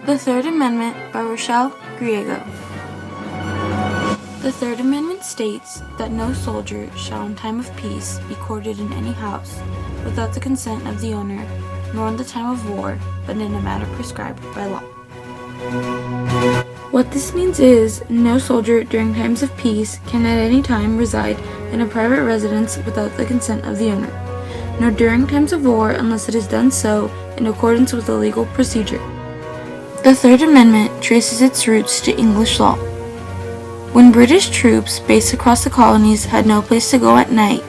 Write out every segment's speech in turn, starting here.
The Third Amendment by Rochelle Griego. The Third Amendment states that no soldier shall in time of peace be quartered in any house without the consent of the owner, nor in the time of war, but in a manner prescribed by law. What this means is, no soldier during times of peace can at any time reside in a private residence without the consent of the owner, nor during times of war unless it is done so in accordance with a legal procedure. The Third Amendment traces its roots to English law. When British troops based across the colonies had no place to go at night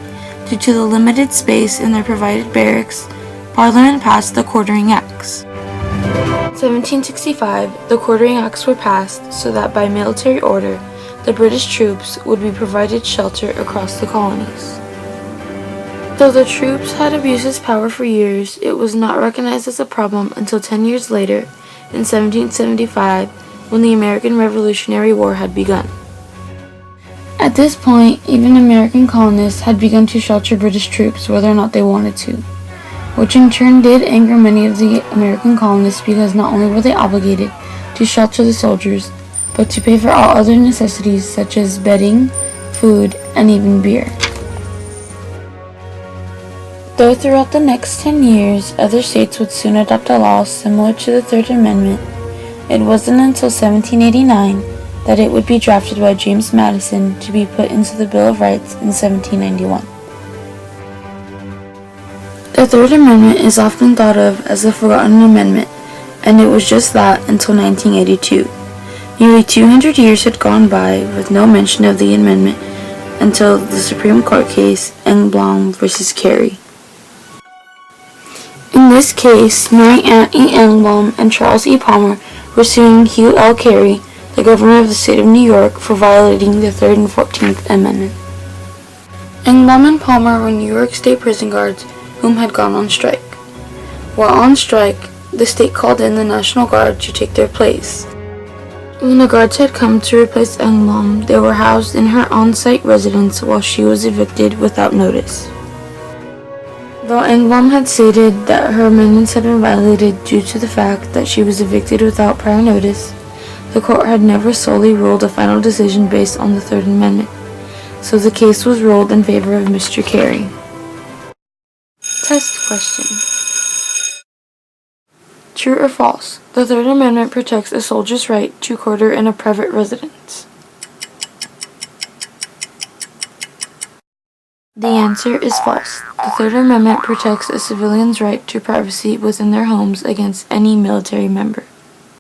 due to the limited space in their provided barracks, Parliament passed the Quartering Acts. In 1765, the Quartering Acts were passed so that by military order, the British troops would be provided shelter across the colonies. Though the troops had abused this power for years, it was not recognized as a problem until 10 years later, in 1775, when the American Revolutionary War had begun. At this point, even American colonists had begun to shelter British troops whether or not they wanted to, which in turn did anger many of the American colonists because not only were they obligated to shelter the soldiers, but to pay for all other necessities such as bedding, food, and even beer. Though throughout the next 10 years, other states would soon adopt a law similar to the Third Amendment, it wasn't until 1789 that it would be drafted by James Madison to be put into the Bill of Rights in 1791. The Third Amendment is often thought of as the Forgotten Amendment, and it was just that until 1982. Nearly 200 years had gone by with no mention of the amendment until the Supreme Court case Engblom v. Carey. In this case, Mary Ann E. Engblom and Charles E. Palmer were suing Hugh L. Carey, the governor of the state of New York, for violating the 3rd and 14th Amendment. Engblom and Palmer were New York State prison guards whom had gone on strike. While on strike, the state called in the National Guard to take their place. When the guards had come to replace Engblom, they were housed in her on-site residence while she was evicted without notice. Though Engblom had stated that her amendments had been violated due to the fact that she was evicted without prior notice, the court had never solely ruled a final decision based on the Third Amendment, so the case was ruled in favor of Mr. Carey. Test question. True or false? The Third Amendment protects a soldier's right to quarter in a private residence. The answer is false. The Third Amendment protects a civilian's right to privacy within their homes against any military member.